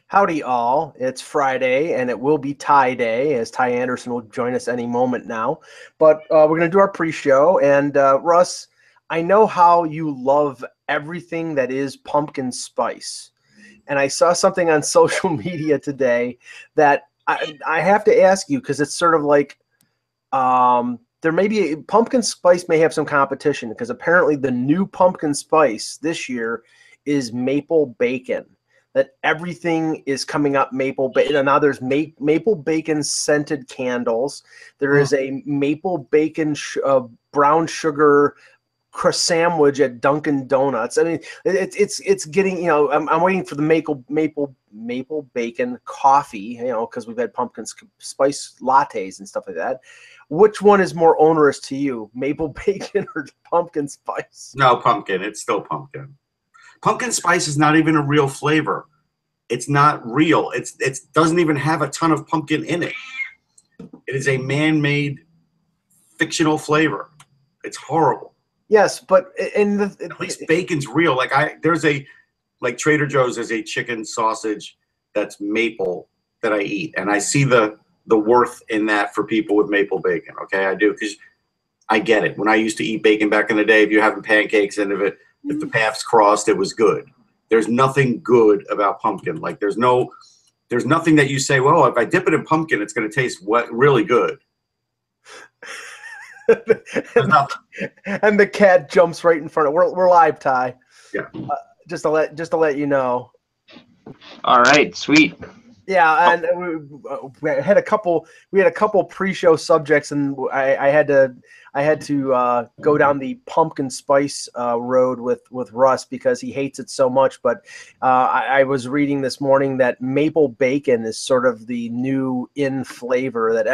Howdy all. It's Friday and it will be Ty Day as Ty Anderson will join us any moment now. But we're going to do our pre-show. And Russ, I know how you love everything that is pumpkin spice. And I saw something on social media today that I have to ask you because it's sort of like there may be pumpkin spice may have some competition because apparently the new pumpkin spice this year is maple bacon. That everything is coming up maple bacon. Now there's maple bacon scented candles. There is a maple bacon brown sugar sandwich at Dunkin' Donuts. I mean, it's getting, I'm waiting for the maple bacon coffee, because we've had pumpkin spice lattes and stuff like that. Which one is more onerous to you, maple bacon or pumpkin spice? No, pumpkin. It's still pumpkin. Pumpkin spice is not even a real flavor. It's not real. It doesn't even have a ton of pumpkin in it. It is a man-made fictional flavor. It's horrible. Yes, but at least bacon's real. Like Trader Joe's has a chicken sausage that's maple that I eat, and I see the worth in that for people with maple bacon. Okay, I do, because I get it. When I used to eat bacon back in the day, if you're having pancakes and if the paths crossed, it was good. There's nothing good about pumpkin. Like there's nothing that you say, well, if I dip it in pumpkin, it's going to taste really good. And the cat jumps right in front of. We're live, Ty. Yeah. Just to let you know. All right, sweet. Yeah, and we had a couple pre-show subjects, and I had to go down the pumpkin spice road with Russ because he hates it so much. But I was reading this morning that maple bacon is sort of the new in flavor, that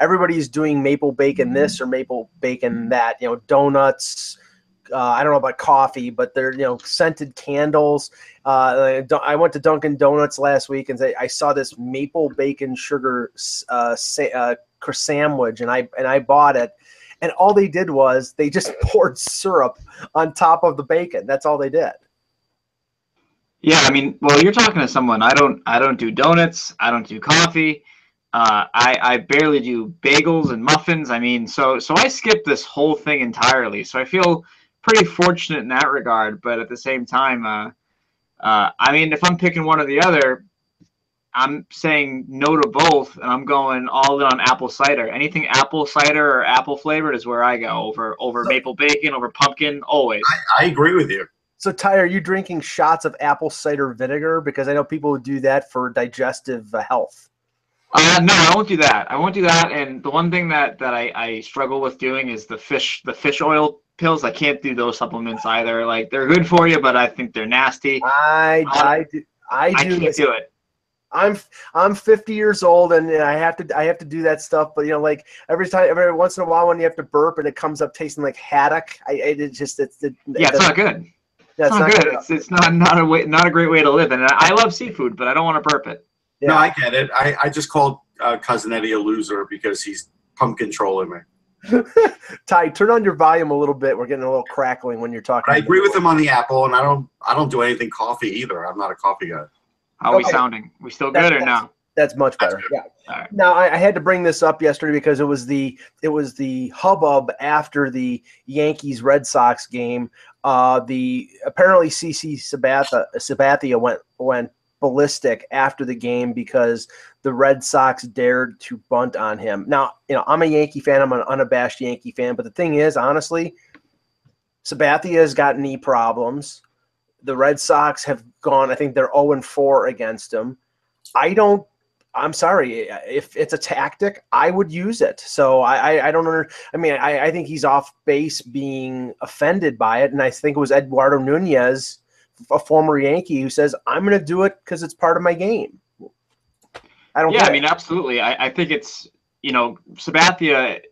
everybody's doing maple bacon this or maple bacon that. Donuts. I don't know about coffee, but they're scented candles. I went to Dunkin' Donuts last week and I saw this maple bacon sugar sandwich, and I bought it. And all they did was they just poured syrup on top of the bacon. That's all they did. Yeah, I mean, well, you're talking to someone. I don't do donuts. I don't do coffee. I barely do bagels and muffins. I mean, so I skipped this whole thing entirely. So I feel pretty fortunate in that regard. But at the same time, I mean, if I'm picking one or the other, I'm saying no to both, and I'm going all in on apple cider. Anything apple cider or apple flavored is where I go over maple bacon, over pumpkin, always. I agree with you. So, Ty, are you drinking shots of apple cider vinegar? Because I know people would do that for digestive health. No, I won't do that. I won't do that. And the one thing that I struggle with doing is the fish oil pills. I can't do those supplements either. Like, they're good for you, but I think they're nasty. I can't do it. I'm 50 years old and I have to do that stuff. But like every once in a while when you have to burp and it comes up tasting like haddock, it's not good. Yeah, it's not good. It's not a great way to live. And I love seafood, but I don't want to burp it. Yeah. No, I get it. I just called Cousin Eddie a loser because he's pumpkin trolling me. Ty, turn on your volume a little bit. We're getting a little crackling when you're talking. I agree with him on the apple, and I don't do anything coffee either. I'm not a coffee guy. How are we sounding? We still good or no? That's much better. Yeah. All right. Now I had to bring this up yesterday because it was the hubbub after the Yankees Red Sox game. Apparently CC Sabathia went ballistic after the game because the Red Sox dared to bunt on him. Now, I'm a Yankee fan. I'm an unabashed Yankee fan. But the thing is, honestly, Sabathia has got knee problems. The Red Sox have gone, I think they're 0-4 against him. I'm sorry. If it's a tactic, I would use it. So I don't know. I mean, I think he's off base being offended by it. And I think it was Eduardo Nunez, a former Yankee, who says, I'm going to do it because it's part of my game. I mean, absolutely. I think it's, Sabathia,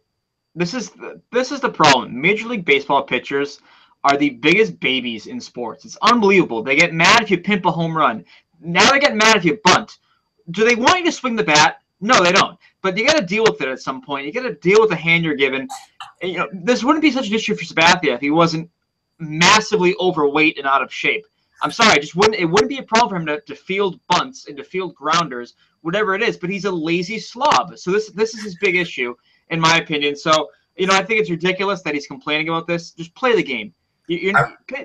this is the problem. Major League Baseball pitchers are the biggest babies in sports. It's unbelievable. They get mad if you pimp a home run. Now they get mad if you bunt. Do they want you to swing the bat? No, they don't. But you got to deal with it at some point. You got to deal with the hand you're given. And, this wouldn't be such an issue for Sabathia if he wasn't massively overweight and out of shape. I'm sorry, it wouldn't be a problem for him to field bunts and to field grounders, whatever it is. But he's a lazy slob. So this is his big issue, in my opinion. So I think it's ridiculous that he's complaining about this. Just play the game.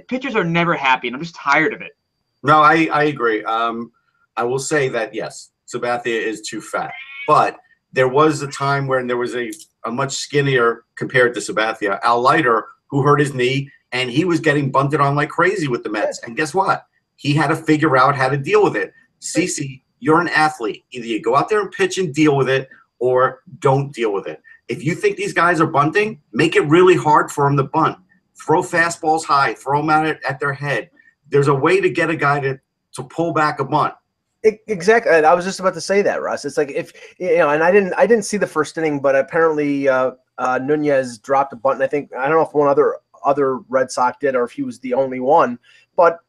Pitchers are never happy, and I'm just tired of it. No, I agree. I will say that yes, Sabathia is too fat, but there was a time when there was a much skinnier compared to Sabathia, Al Leiter, who hurt his knee, and he was getting bunted on like crazy with the Mets. And guess what? He had to figure out how to deal with it. CeCe, you're an athlete. Either you go out there and pitch and deal with it, or don't deal with it. If you think these guys are bunting, make it really hard for them to bunt. Throw fastballs high. Throw them out at their head. There's a way to get a guy to pull back a bunt. Exactly. I was just about to say that, Russ. It's like if and I didn't see the first inning, but apparently Nunez dropped a bunt. And I don't know if one other Red Sox did or if he was the only one, but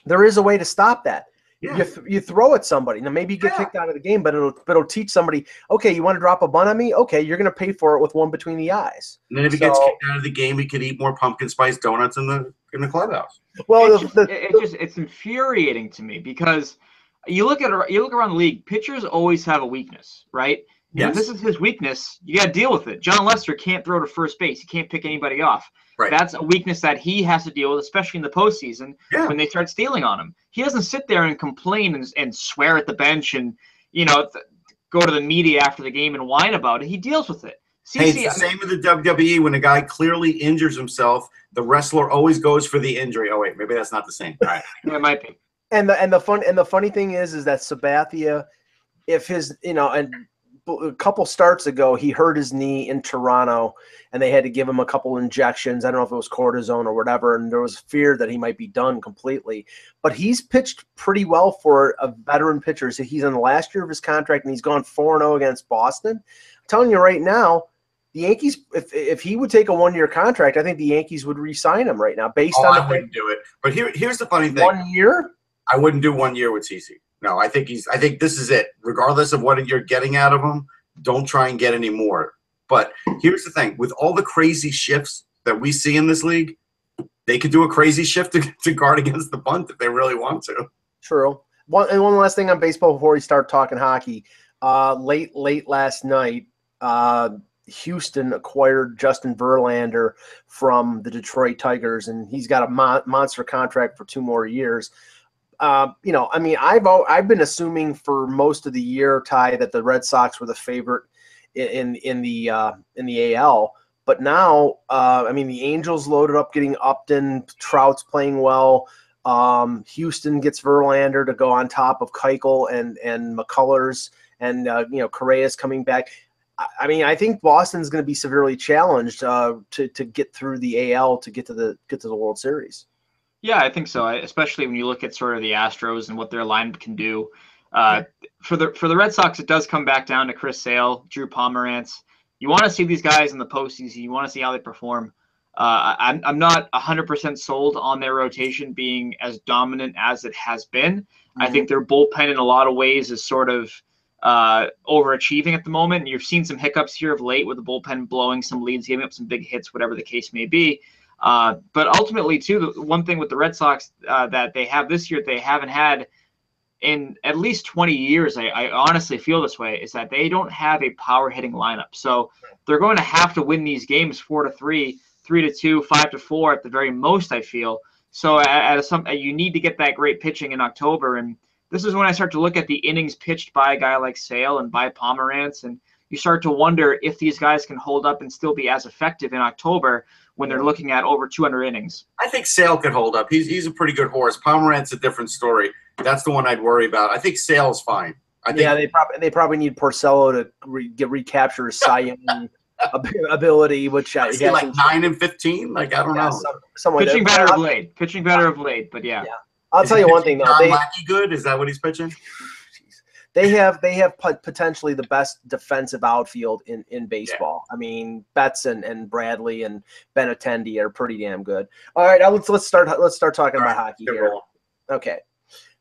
there is a way to stop that. Yeah. You throw at somebody. Now maybe you get kicked out of the game, but it'll teach somebody. Okay, you want to drop a bunt on me? Okay, you're going to pay for it with one between the eyes. And then if he gets kicked out of the game, he could eat more pumpkin spice donuts in the clubhouse. Well, it's infuriating to me because you look around the league. Pitchers always have a weakness, right? Yes. If this is his weakness, you got to deal with it. John Lester can't throw to first base. He can't pick anybody off. Right. That's a weakness that he has to deal with, especially in the postseason when they start stealing on him. He doesn't sit there and complain and swear at the bench and go to the media after the game and whine about it. He deals with it. It's the same with the WWE. When a guy clearly injures himself, the wrestler always goes for the injury. Oh wait, maybe that's not the same. All right. It might be. And the funny thing is that Sabathia, if his and a couple starts ago he hurt his knee in Toronto and they had to give him a couple injections. I don't know if it was cortisone or whatever, and there was fear that he might be done completely. But he's pitched pretty well for a veteran pitcher. So he's in the last year of his contract and he's gone 4-0 against Boston. I'm telling you right now, the Yankees, if he would take a 1-year contract, I think the Yankees would re-sign him right now based on. I wouldn't do it. But here's the funny thing. 1 year? I wouldn't do 1 year with CeCe. No, I think this is it. Regardless of what you're getting out of him, don't try and get any more. But here's the thing. With all the crazy shifts that we see in this league, they could do a crazy shift to guard against the bunt if they really want to. True. One last thing on baseball before we start talking hockey. Late last night, Houston acquired Justin Verlander from the Detroit Tigers, and he's got a monster contract for 2 more years. I've been assuming for most of the year, Ty, that the Red Sox were the favorite in the AL. But now, the Angels loaded up getting Upton, Trout's playing well. Houston gets Verlander to go on top of Keuchel and McCullers, and Correa's coming back. I think Boston's going to be severely challenged to get through the AL to get to the World Series. Yeah, I think so. Especially when you look at sort of the Astros and what their lineup can do. For the Red Sox, it does come back down to Chris Sale, Drew Pomerantz. You want to see these guys in the postseason. You want to see how they perform. I'm not 100% sold on their rotation being as dominant as it has been. Mm-hmm. I think their bullpen in a lot of ways is sort of overachieving at the moment. And you've seen some hiccups here of late with the bullpen blowing some leads, giving up some big hits, whatever the case may be. But ultimately, too, the one thing with the Red Sox that they have this year that they haven't had in at least 20 years, I honestly feel this way, is that they don't have a power hitting lineup. So they're going to have to win these games 4-3, 3-2, 5-4 at the very most, I feel. So you need to get that great pitching in October. And this is when I start to look at the innings pitched by a guy like Sale and by Pomerantz, and you start to wonder if these guys can hold up and still be as effective in October when they're looking at over 200 innings. I think Sale could hold up. He's a pretty good horse. Pomerantz a different story. That's the one I'd worry about. I think Sale's fine. They probably need Porcello to recapture his Cy Young ability, which is he like 9 and 15? Like I don't know. Pitching better of late. Pitching better of late, but yeah. I'll tell you one thing though. John Lackey good? Is that what he's pitching? They have potentially the best defensive outfield in baseball. Yeah. I mean, Betts and Bradley and Benintendi are pretty damn good. All right, let's start talking about hockey here. Roll. Okay.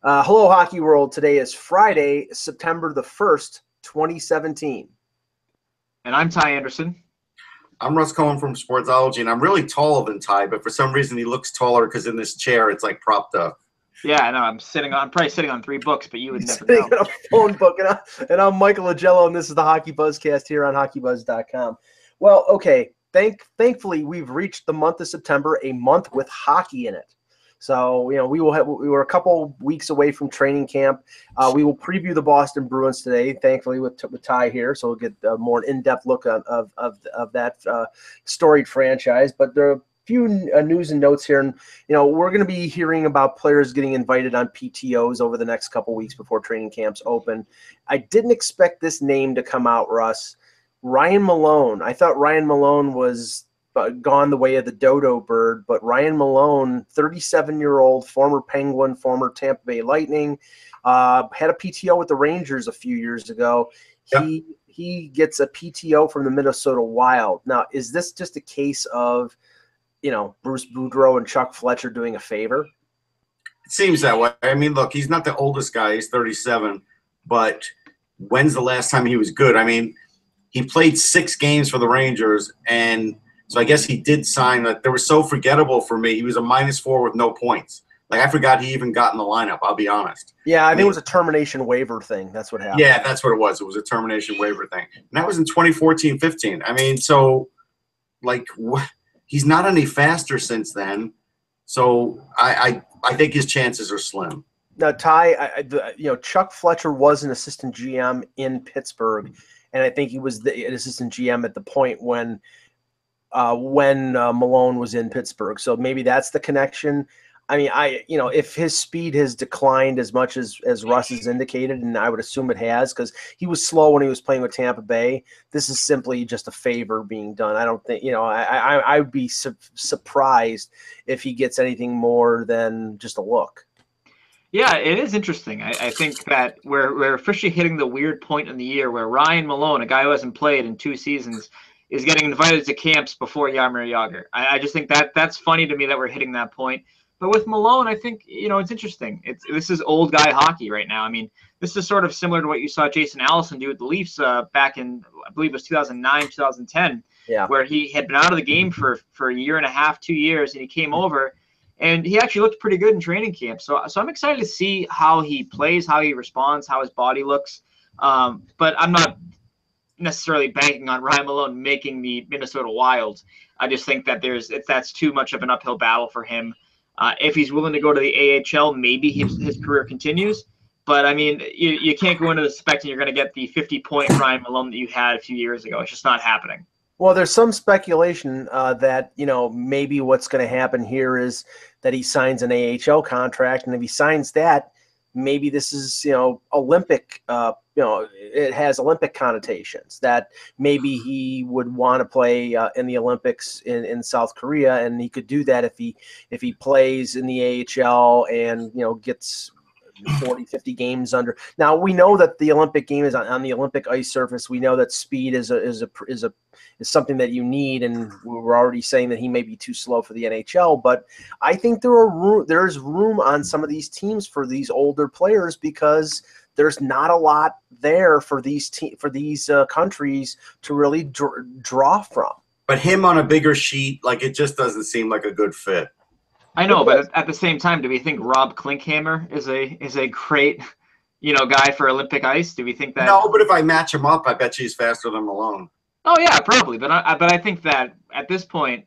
Hello, Hockey World. Today is Friday, September the 1st, 2017. And I'm Ty Anderson. I'm Russ Cohen from Sportsology, and I'm really taller than Ty, but for some reason he looks taller because in this chair it's like propped up. Yeah, I know. I'm probably sitting on 3 books, but you would never Sitting know. on a phone book, and I'm Michael Agello, and this is the Hockey Buzzcast here on HockeyBuzz.com. Well, okay. Thankfully, we've reached the month of September, a month with hockey in it. So, we were a couple weeks away from training camp. We will preview the Boston Bruins today, thankfully, with Ty here. So we'll get a more in-depth look of that storied franchise. But there are a few news and notes here. And, we're going to be hearing about players getting invited on PTOs over the next couple weeks before training camps open. I didn't expect this name to come out, Russ. Ryan Malone. I thought Ryan Malone was gone the way of the dodo bird, but Ryan Malone, 37-year-old, former Penguin, former Tampa Bay Lightning, had a PTO with the Rangers a few years ago. Yep. He gets a PTO from the Minnesota Wild. Now, is this just a case of, Bruce Boudreau and Chuck Fletcher doing a favor? It seems that way. I mean, look, he's not the oldest guy. He's 37, but when's the last time he was good? I mean, he played 6 games for the Rangers, and so I guess he did sign that. They were so forgettable for me. He was a -4 with no points. Like, I forgot he even got in the lineup, I'll be honest. Yeah, I think it was a termination waiver thing. That's what happened. Yeah, that's what it was. It was a termination waiver thing. And that was in 2014-15. I mean, so, like, he's not any faster since then. So I think his chances are slim. Now, Ty, Chuck Fletcher was an assistant GM in Pittsburgh, and I think he was the assistant GM at the point when Malone was in Pittsburgh. So maybe that's the connection. I mean, if his speed has declined as much as Russ has indicated, and I would assume it has, because he was slow when he was playing with Tampa Bay, this is simply just a favor being done. I don't think, I would be surprised if he gets anything more than just a look. Yeah, it is interesting. I think that we're officially hitting the weird point in the year where Ryan Malone, a guy who hasn't played in 2 seasons, is getting invited to camps before Jaromir Jagr. I just think that's funny to me that we're hitting that point. But with Malone, I think, it's interesting. This is old guy hockey right now. I mean, this is sort of similar to what you saw Jason Allison do with the Leafs back in, I believe it was 2009, 2010, where he had been out of the game for a year and a half, 2 years, and he came over, and he actually looked pretty good in training camp. So I'm excited to see how he plays, how he responds, how his body looks. But I'm not necessarily banking on Ryan Malone making the Minnesota Wild. I just think that that's too much of an uphill battle for him. If he's willing to go to the AHL, maybe his career continues. But, I mean, you can't go into this expecting you're going to get the 50-point Ryan Malone that you had a few years ago. It's just not happening. Well, there's some speculation that, maybe what's going to happen here is that he signs an AHL contract. And if he signs that, maybe this is, Olympic, it has Olympic connotations, that maybe he would want to play in the Olympics in South Korea, and he could do that if he plays in the AHL and gets 40, 50 games under. Now, we know that the Olympic game is on the Olympic ice surface. We know that speed is something that you need, and we're already saying that he may be too slow for the NHL. But I think there's room on some of these teams for these older players, because there's not a lot there for these countries to really draw from. But him on a bigger sheet, like, it just doesn't seem like a good fit. I know, but at the same time, do we think Rob Klinkhammer is a great, guy for Olympic ice? Do we think that? No, but if I match him up, I bet you he's faster than Malone. Oh yeah, probably. But I think that at this point,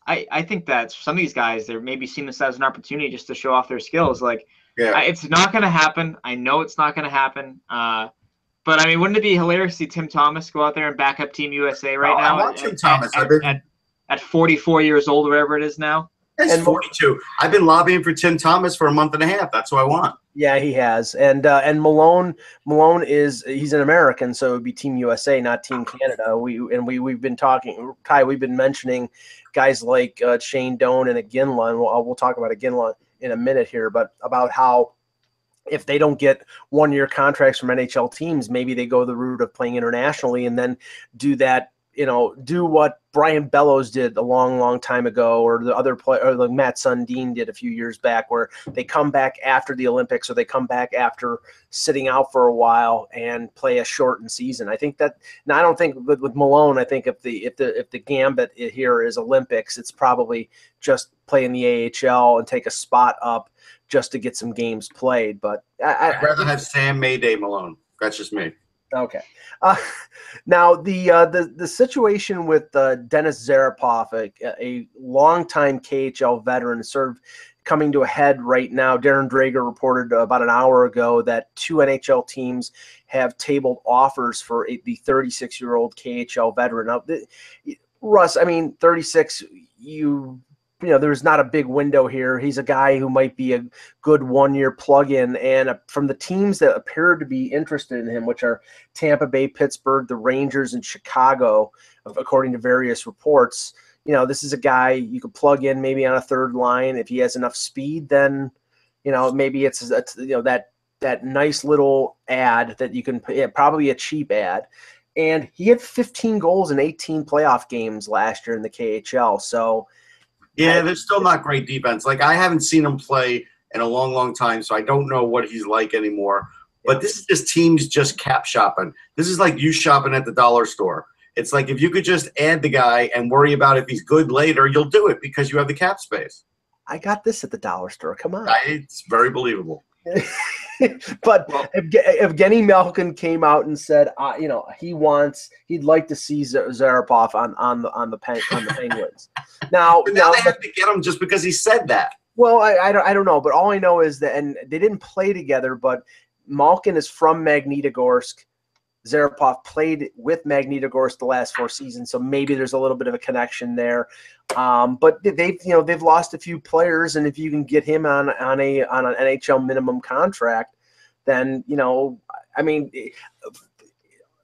I think that some of these guys, they're maybe seeing this as an opportunity just to show off their skills. Like, it's not going to happen. I know it's not going to happen. But I mean, wouldn't it be hilarious to see Tim Thomas go out there and back up Team USA now? I want Tim Thomas. At 44 years old, whatever it is now. He's 42. I've been lobbying for Tim Thomas for a month and a half. That's what I want. Yeah, he has. And Malone he's an American, so it would be Team USA, not Team Canada. We've been talking, Ty, we've been mentioning guys like Shane Doan and Iginla, and we'll talk about Iginla in a minute here, but about how if they don't get one-year contracts from NHL teams, maybe they go the route of playing internationally and then do that do what Brian Bellows did a long, long time ago, or the other play, or like Matt Sundin did a few years back, where they come back after the Olympics, or they come back after sitting out for a while and play a shortened season. I think that now, I don't think with Malone, I think if the gambit here is Olympics, it's probably just play in the AHL and take a spot up just to get some games played. But I'd rather have Sam Mayday Malone. That's just me. Okay. Now the situation with Denis Zarapov, a longtime KHL veteran, sort of coming to a head right now. Darren Drager reported about an hour ago that 2 NHL teams have tabled offers for the 36-year-old KHL veteran. Now, Russ, I mean, 36, there's not a big window here. He's a guy who might be a good 1-year plug-in. And from the teams that appear to be interested in him, which are Tampa Bay, Pittsburgh, the Rangers, and Chicago, according to various reports, this is a guy you could plug in maybe on a third line. If he has enough speed, then, maybe it's, that nice little ad that you can, probably a cheap ad. And he had 15 goals in 18 playoff games last year in the KHL. So, yeah, they're still not great defense. Like, I haven't seen him play in a long, long time, so I don't know what he's like anymore. But this is just teams just cap shopping. This is like you shopping at the dollar store. It's like if you could just add the guy and worry about if he's good later, you'll do it because you have the cap space. I got this at the dollar store. Come on. It's very believable. But Evgeny Malkin came out and said, he'd like to see Zarapov on the Penguins. Now they have to get him just because he said that. Well, I don't know, but all I know is that, and they didn't play together, but Malkin is from Magnitogorsk. Zarapov played with Magnitogorsk the last 4 seasons, so maybe there's a little bit of a connection there. But they've lost a few players, and if you can get him on an NHL minimum contract, then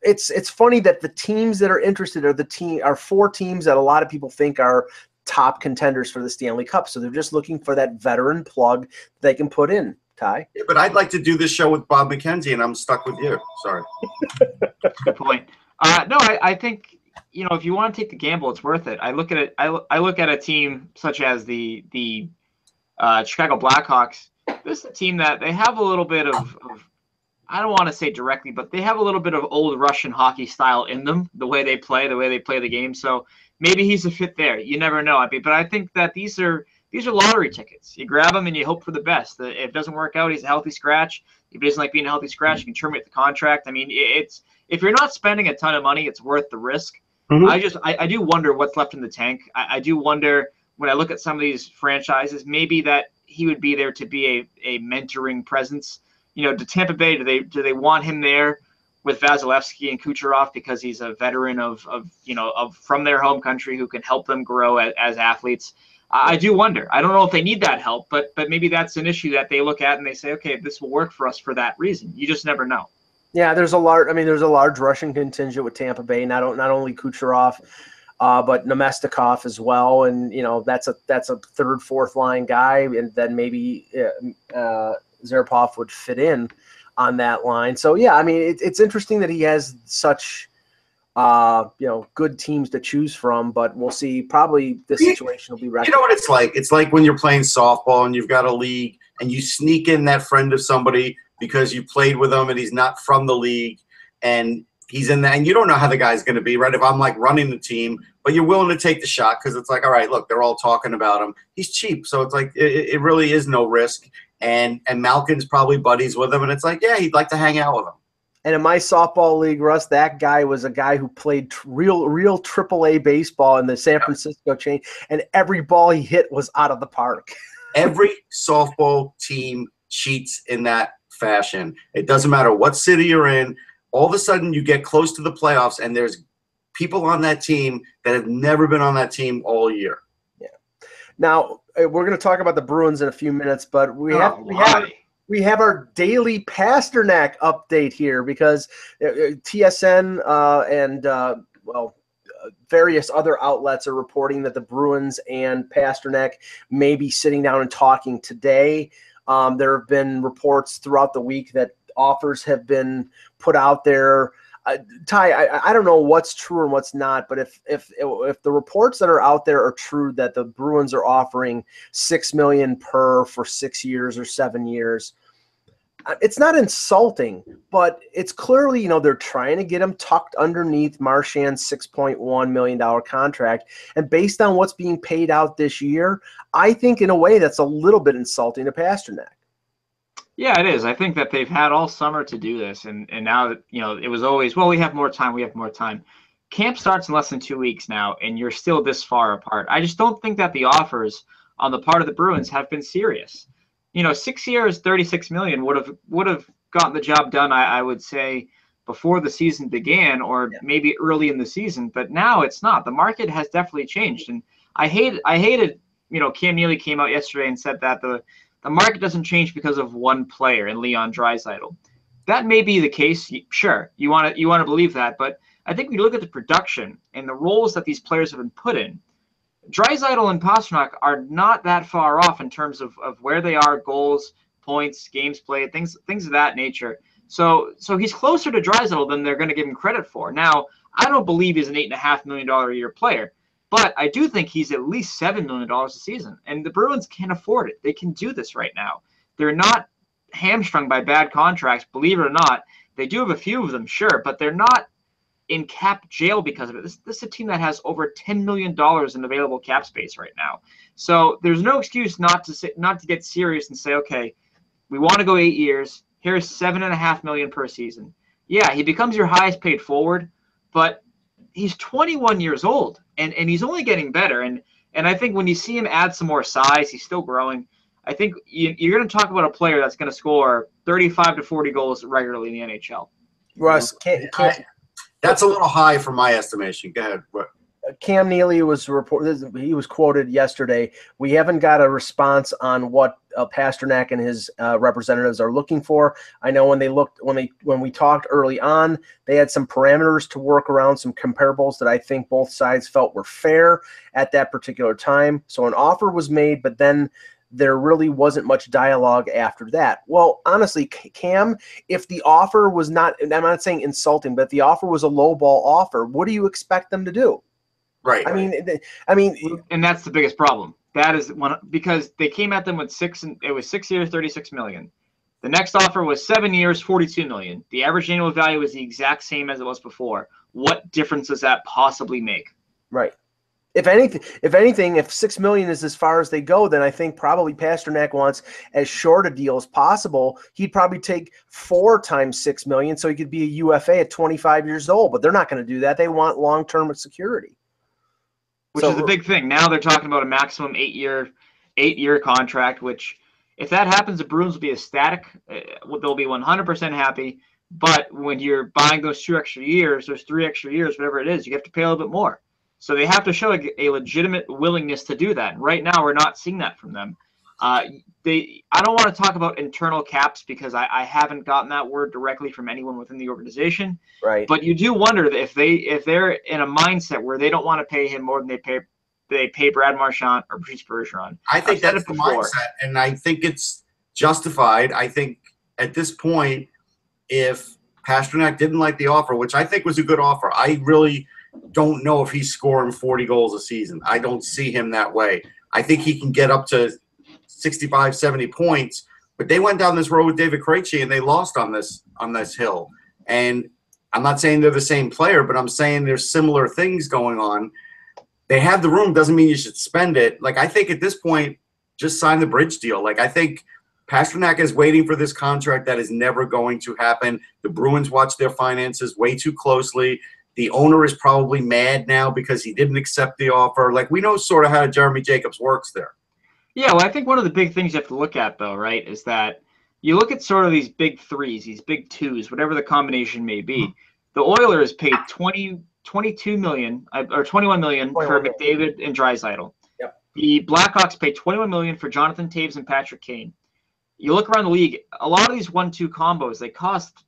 it's funny that the teams that are interested are 4 teams that a lot of people think are top contenders for the Stanley Cup. So they're just looking for that veteran plug they can put in. Ty? Yeah, but I'd like to do this show with Bob McKenzie, and I'm stuck with you. Sorry. Good point. No, I think if you want to take the gamble, it's worth it. I look at it. I look at a team such as the Chicago Blackhawks. This is a team that they have a little bit of I don't want to say directly, but they have a little bit of old Russian hockey style in them, the way they play the game. So maybe he's a fit there. You never know. But I think that these are lottery tickets. You grab them and you hope for the best. If it doesn't work out, he's a healthy scratch. If he doesn't like being a healthy scratch, you can terminate the contract. I mean, if you're not spending a ton of money, it's worth the risk. Mm-hmm. I do wonder what's left in the tank. I do wonder when I look at some of these franchises, maybe that he would be there to be a mentoring presence. To Tampa Bay, do they want him there with Vasilevsky and Kucherov because he's a veteran of from their home country who can help them grow as athletes? I do wonder. I don't know if they need that help, but maybe that's an issue that they look at and they say, okay, this will work for us for that reason. You just never know. Yeah, there's a large Russian contingent with Tampa Bay, not only Kucherov, but Nemestikov as well, and that's a third, fourth line guy, and then maybe Zarapov would fit in on that line. So yeah, I mean it's interesting that he has such good teams to choose from, but we'll see. Probably the situation will be right. You know what it's like? It's like when you're playing softball and you've got a league and you sneak in that friend of somebody because you played with him and he's not from the league and he's in that, and you don't know how the guy's going to be, right? If I'm like running the team, but you're willing to take the shot because it's like, all right, look, they're all talking about him. He's cheap, so it's like it really is no risk. And Malkin's probably buddies with him, and it's like, yeah, he'd like to hang out with him. And in my softball league, Russ, that guy was a guy who played real AAA baseball in the San Francisco chain, and every ball he hit was out of the park. Every softball team cheats in that fashion. It doesn't matter what city you're in. All of a sudden, you get close to the playoffs, and there's people on that team that have never been on that team all year. Yeah. Now, we're going to talk about the Bruins in a few minutes, but we have our daily Pasternak update here because TSN and various other outlets are reporting that the Bruins and Pasternak may be sitting down and talking today. There have been reports throughout the week that offers have been put out there. Ty, I don't know what's true and what's not, but if the reports that are out there are true that the Bruins are offering $6 million per for 6 years or 7 years, it's not insulting, but it's clearly, they're trying to get him tucked underneath Marchand's $6.1 million contract. And based on what's being paid out this year, I think in a way that's a little bit insulting to Pasternak. Yeah, it is. I think that they've had all summer to do this. And now that, it was always, well, we have more time. Camp starts in less than 2 weeks now, and you're still this far apart. I just don't think that the offers on the part of the Bruins have been serious. 6 years, $36 million would have gotten the job done, I would say, before the season began, or maybe early in the season. But now it's not. The market has definitely changed, and I hated. Cam Neely came out yesterday and said that the market doesn't change because of one player in Leon Draisaitl. That may be the case. Sure, you want to believe that, but I think when you look at the production and the roles that these players have been put in, Draisaitl and Pasternak are not that far off in terms of where they are, goals, points, games played, things of that nature. So he's closer to Draisaitl than they're going to give him credit for. Now, I don't believe he's an $8.5 million a year player, but I do think he's at least $7 million a season, and the Bruins can afford it. They can do this right now. They're not hamstrung by bad contracts, believe it or not. They do have a few of them, sure, but they're not in cap jail because of it. This is a team that has over $10 million in available cap space right now. So there's no excuse not to get serious and say, okay, we want to go 8 years. Here's $7.5 million per season. Yeah, he becomes your highest paid forward, but he's 21 years old and he's only getting better. And I think when you see him add some more size, he's still growing. I think you're going to talk about a player that's going to score 35 to 40 goals regularly in the NHL. Russ, that's a little high for my estimation. Go ahead. Cam Neely was reported. He was quoted yesterday. We haven't got a response on what Pasternak and his representatives are looking for. I know when we talked early on, they had some parameters to work around, some comparables that I think both sides felt were fair at that particular time. So an offer was made, but then there really wasn't much dialogue after that. Well, honestly, Cam, if the offer was not, and I'm not saying insulting, but if the offer was a lowball offer, what do you expect them to do? Right. I mean, and that's the biggest problem. That is because they came at them with it was 6 years, $36 million. The next offer was 7 years, $42 million. The average annual value was the exact same as it was before. What difference does that possibly make? Right. If anything, if $6 million is as far as they go, then I think probably Pasternak wants as short a deal as possible. He'd probably take 4 times $6 million, so he could be a UFA at 25 years old. But they're not going to do that. They want long-term security, which is the big thing. Now they're talking about a maximum 8-year contract. Which, if that happens, the Bruins will be ecstatic. They'll be 100% happy. But when you're buying those 2 extra years, those 3 extra years, whatever it is, you have to pay a little bit more. So they have to show a legitimate willingness to do that. And right now, we're not seeing that from them. I don't want to talk about internal caps because I haven't gotten that word directly from anyone within the organization. Right. But you do wonder if they're in a mindset where they don't want to pay him more than they pay Brad Marchand or Patrice Bergeron. I think that's the mindset, and I think it's justified. I think at this point, if Pasternak didn't like the offer, which I think was a good offer, I really don't know if he's scoring 40 goals a season. I don't see him that way. I think he can get up to 65, 70 points, but they went down this road with David Krejci and they lost on this hill. And I'm not saying they're the same player, but I'm saying there's similar things going on. They have the room, doesn't mean you should spend it. Like, I think at this point, just sign the bridge deal. Like, I think Pasternak is waiting for this contract that is never going to happen. The Bruins watch their finances way too closely. The owner is probably mad now because he didn't accept the offer. Like, we know sort of how Jeremy Jacobs works there. Yeah, well, I think one of the big things you have to look at, though, right, is that you look at sort of these big threes, these big twos, whatever the combination may be. The Oilers paid $22 million or $21 million for McDavid and Draisaitl. Yep. The Blackhawks paid $21 million for Jonathan Toews and Patrick Kane. You look around the league, a lot of these 1-2 combos, they cost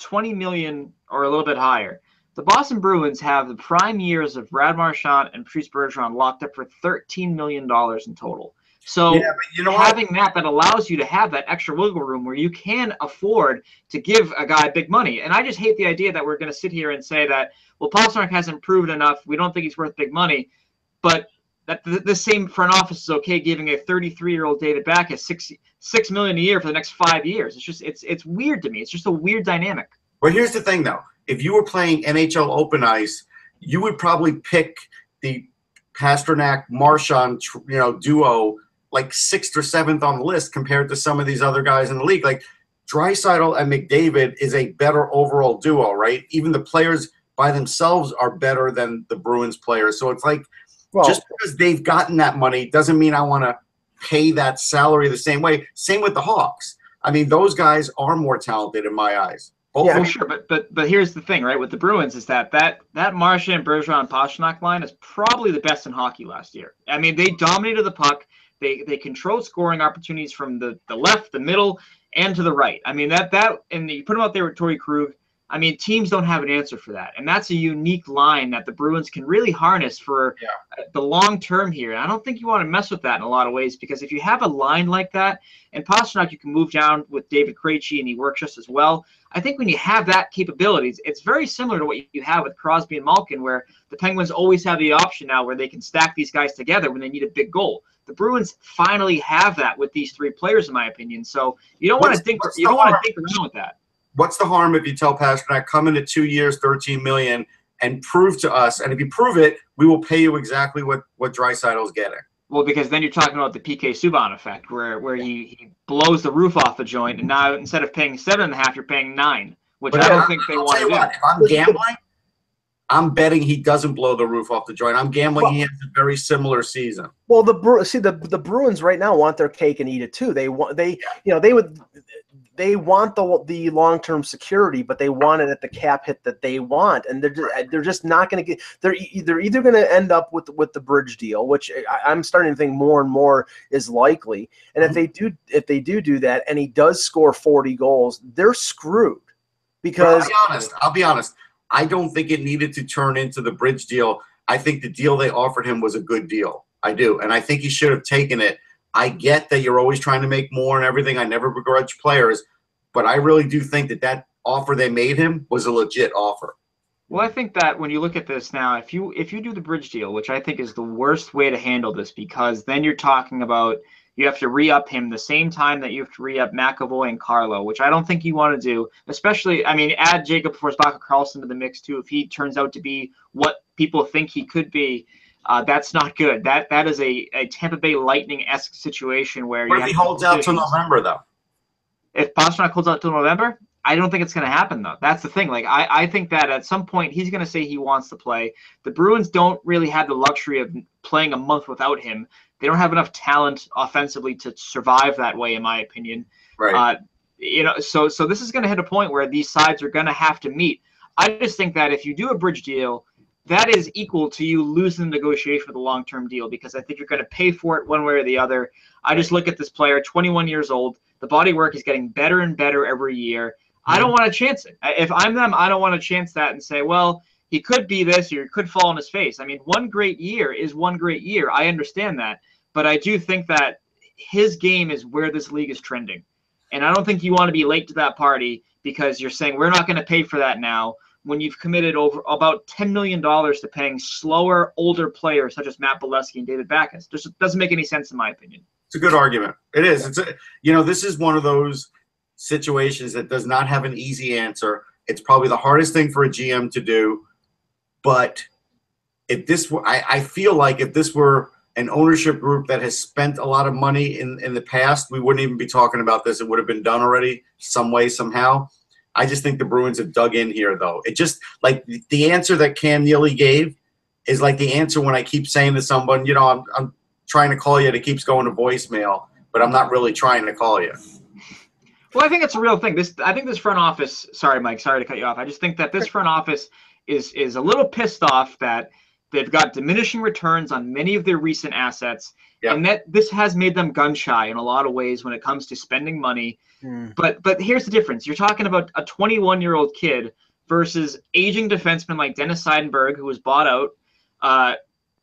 $20 million or a little bit higher. The Boston Bruins have the prime years of Brad Marchand and Patrice Bergeron locked up for $13 million in total. So yeah, but you know having that allows you to have that extra wiggle room where you can afford to give a guy big money. And I just hate the idea that we're going to sit here and say that, well, Pasternak hasn't proved enough. We don't think he's worth big money. But that the same front office is okay giving a 33-year-old David Backes $6 million a year for the next 5 years. It's just it's weird to me. It's just a weird dynamic. Well, here's the thing, though. If you were playing NHL Open Ice, you would probably pick the Pasternak-Marchand, duo like 6th or 7th on the list compared to some of these other guys in the league. Like Draisaitl and McDavid is a better overall duo, right? Even the players by themselves are better than the Bruins players. So it's like, just because they've gotten that money doesn't mean I want to pay that salary the same way. Same with the Hawks. I mean, those guys are more talented in my eyes. Yeah, sure, but here's the thing, right? With the Bruins is that Marchand, Bergeron, Pasternak line is probably the best in hockey last year. I mean, they dominated the puck. They controlled scoring opportunities from the left, the middle, and to the right. I mean, and you put them out there with Torrey Krug. I mean, teams don't have an answer for that. And that's a unique line that the Bruins can really harness for the long term here. And I don't think you want to mess with that in a lot of ways, because if you have a line like that, and Pasternak, you can move down with David Krejci and he works just as well. I think when you have that capabilities, it's very similar to what you have with Crosby and Malkin, where the Penguins always have the option now where they can stack these guys together when they need a big goal. The Bruins finally have that with these 3 players, in my opinion. So you don't want to think around with that. What's the harm if you tell Pasternak, come into 2 years, $13 million, and prove to us, and if you prove it, we will pay you exactly what Draisaitl's getting. Well, because then you're talking about the PK Subban effect, where he blows the roof off the joint, and now instead of paying 7.5, you're paying 9, which I don't think they want to do. If I'm gambling, I'm betting he doesn't blow the roof off the joint. I'm gambling he has a very similar season. Well, the Bruins right now want their cake and eat it too. They want they want the long-term security, but they want it at the cap hit that they want, and they're just not going to get. They're either going to end up with the bridge deal, which I'm starting to think more and more is likely. And if they do that, and he does score 40 goals, they're screwed. Because I'll be honest. I don't think it needed to turn into the bridge deal. I think the deal they offered him was a good deal. I do, and I think he should have taken it. I get that you're always trying to make more and everything. I never begrudge players, but I really do think that offer they made him was a legit offer. Well, I think that when you look at this now, if you do the bridge deal, which I think is the worst way to handle this, because then you're talking about you have to re-up him the same time that you have to re-up McAvoy and Carlo, which I don't think you want to do, especially, I mean, add Jacob Forsbacka-Karlsson to the mix too. If he turns out to be what people think he could be, that's not good. That is a Tampa Bay Lightning-esque situation where if he holds out till November, though? If Pasternak holds out till November, I don't think it's going to happen, though. That's the thing. Like, I think that at some point he's going to say he wants to play. The Bruins don't really have the luxury of playing a month without him. They don't have enough talent offensively to survive that way, in my opinion. Right. So this is going to hit a point where these sides are going to have to meet. I just think that if you do a bridge deal, that is equal to you losing the negotiation with a long-term deal, because I think you're going to pay for it one way or the other. I just look at this player, 21 years old. The body work is getting better and better every year. I don't want to chance it. If I'm them, I don't want to chance that and say, well, he could be this or he could fall on his face. I mean, one great year is one great year. I understand that. But I do think that his game is where this league is trending. And I don't think you want to be late to that party because you're saying we're not going to pay for that now when you've committed over about $10 million to paying slower, older players such as Matt Bolesky and David Backes. Just doesn't make any sense in my opinion. It's a good argument. It is. This is one of those situations that does not have an easy answer. It's probably the hardest thing for a GM to do. But if this were, I feel like if this were an ownership group that has spent a lot of money in the past, we wouldn't even be talking about this. It would have been done already some way, somehow. I just think the Bruins have dug in here, though. It just, like, the answer that Cam Neely gave is like the answer when I keep saying to someone, I'm trying to call you, and it keeps going to voicemail, but I'm not really trying to call you. Well, I think it's a real thing. I think this front office, sorry, Mike, sorry to cut you off. I just think that this front office is a little pissed off that they've got diminishing returns on many of their recent assets, and that this has made them gun shy in a lot of ways when it comes to spending money. But here's the difference. You're talking about a 21-year-old kid versus aging defensemen like Dennis Seidenberg, who was bought out,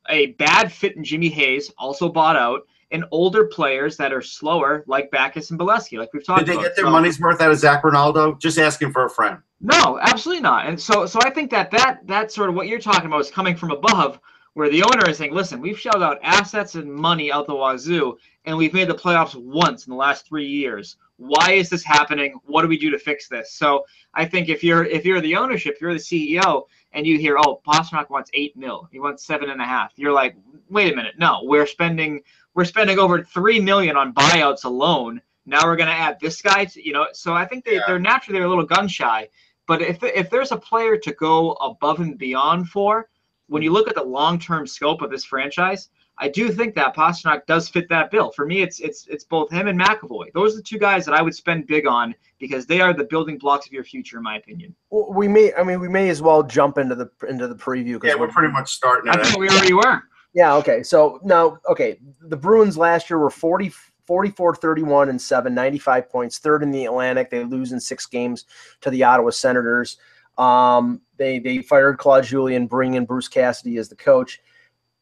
a bad fit in Jimmy Hayes, also bought out, and older players that are slower, like Backes and Bolesky, like we've talked about. Did they get their money's worth out of Zach Ronaldo? Just asking for a friend. No, absolutely not. And so I think that sort of what you're talking about is coming from above, where the owner is saying, listen, we've shelled out assets and money out the wazoo, and we've made the playoffs once in the last 3 years. Why is this happening? What do we do to fix this? So I think if you're the ownership, if you're the CEO, and you hear, oh, Pasternak wants $8 million, he wants $7.5 million, you're like, wait a minute, no, we're spending over $3 million on buyouts alone. Now we're going to add this guy to, so I think they're naturally a little gun shy. But if there's a player to go above and beyond for, when you look at the long-term scope of this franchise, I do think that Pasternak does fit that bill. For me, it's both him and McAvoy. Those are the two guys that I would spend big on because they are the building blocks of your future, in my opinion. Well, we may as well jump into the preview. Yeah, we're pretty much starting. I think we already were. Yeah. Okay. So now, the Bruins last year were 44-31-7, 95 points, third in the Atlantic. They lose in 6 games to the Ottawa Senators. They fired Claude Julien, bring in Bruce Cassidy as the coach.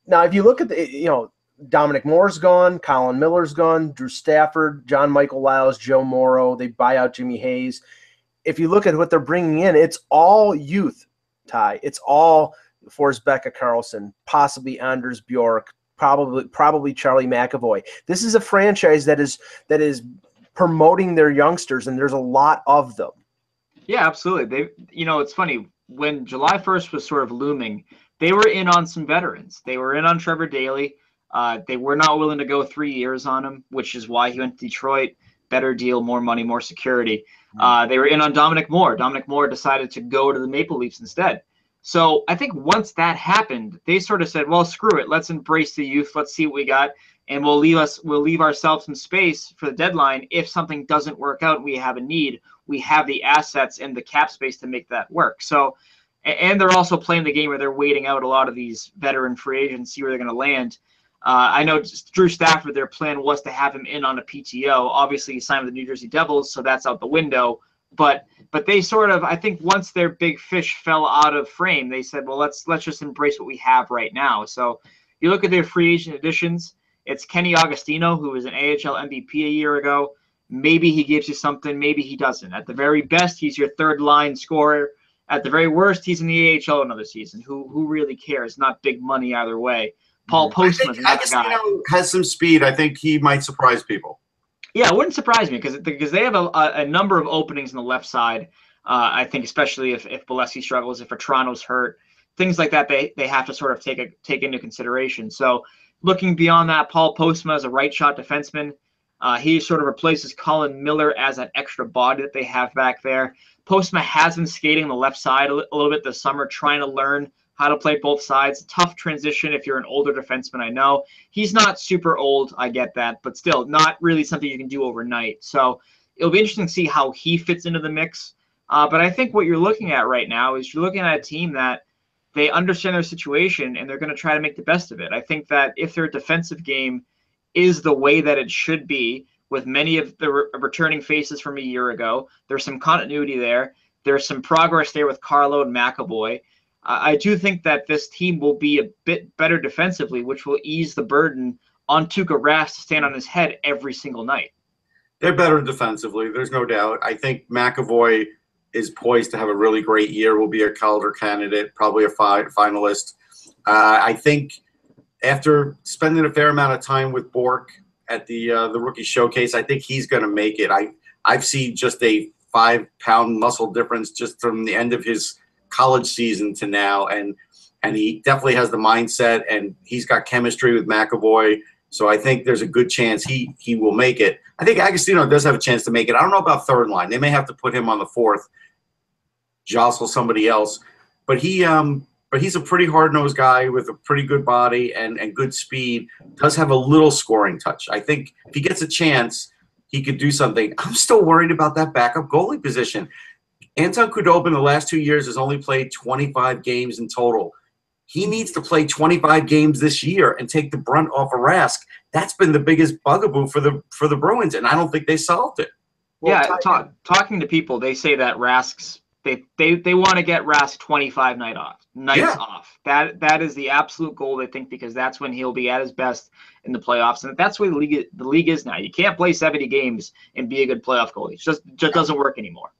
Now, if you look at Dominic Moore's gone, Colin Miller's gone, Drew Stafford, John Michael Lyles, Joe Morrow. They buy out Jimmy Hayes. If you look at what they're bringing in, it's all youth, Ty. It's all Forsbacka Karlsson, possibly Anders Bjork, probably Charlie McAvoy. This is a franchise that is promoting their youngsters, and there's a lot of them. Yeah, absolutely. It's funny, when July 1st was sort of looming, they were in on some veterans. They were in on Trevor Daley. They were not willing to go 3 years on him, which is why he went to Detroit. Better deal, more money, more security. They were in on Dominic Moore. Dominic Moore decided to go to the Maple Leafs instead. So I think once that happened, they sort of said, well, screw it. Let's embrace the youth. Let's see what we got. And we'll leave ourselves some space for the deadline. If something doesn't work out, we have a need. We have the assets and the cap space to make that work. So, and they're also playing the game where they're waiting out a lot of these veteran free agents, see where they're going to land. I know Drew Stafford, their plan was to have him in on a PTO. Obviously, he signed with the New Jersey Devils, so that's out the window. But they sort of, I think once their big fish fell out of frame, they said, well, let's just embrace what we have right now. So you look at their free agent additions, it's Kenny Agostino, who was an AHL MVP a year ago. Maybe he gives you something, maybe he doesn't. At the very best, he's your third-line scorer. At the very worst, he's in the AHL another season. Who really cares? Not big money either way. Paul Postma is another guy. Agostino has some speed. I think he might surprise people. Yeah, it wouldn't surprise me because they have a number of openings on the left side. I think especially if Bolesky struggles, if Toronto's hurt, things like that, they have to sort of take into consideration. So looking beyond that, Paul Postma is a right shot defenseman. He sort of replaces Colin Miller as an extra body that they have back there. Postma has been skating the left side a little bit this summer, trying to learn how to play both sides. Tough transition if you're an older defenseman, I know. He's not super old, I get that, but still not really something you can do overnight. So it'll be interesting to see how he fits into the mix. But I think what you're looking at right now is you're looking at a team that they understand their situation and they're going to try to make the best of it. I think that if their defensive game is the way that it should be, with many of the returning faces from a year ago, there's some continuity there. There's some progress there with Carlo and McAvoy. I do think that this team will be a bit better defensively, which will ease the burden on Tuukka Rask to stand on his head every single night. They're better defensively, there's no doubt. I think McAvoy is poised to have a really great year, will be a Calder candidate, probably a finalist. I think after spending a fair amount of time with Bork at the rookie showcase, I think he's going to make it. I've seen just a 5-pound muscle difference just from the end of his college season to now, and he definitely has the mindset, and he's got chemistry with McAvoy. So I think there's a good chance he will make it. I think Agostino does have a chance to make it. I don't know about third line. They may have to put him on the fourth, jostle somebody else. But he's a pretty hard-nosed guy with a pretty good body and good speed. Does have a little scoring touch. I think if he gets a chance, he could do something. I'm still worried about that backup goalie position. Anton Khudobin the last 2 years has only played 25 games in total. He needs to play 25 games this year and take the brunt off of Rask. That's been the biggest bugaboo for the Bruins, and I don't think they solved it. Well, yeah, talking to people, they say that Rask's They want to get Rask 25 nights off. That is the absolute goal, they think, because that's when he'll be at his best in the playoffs, and that's where the league is now. You can't play 70 games and be a good playoff goalie. It just doesn't work anymore.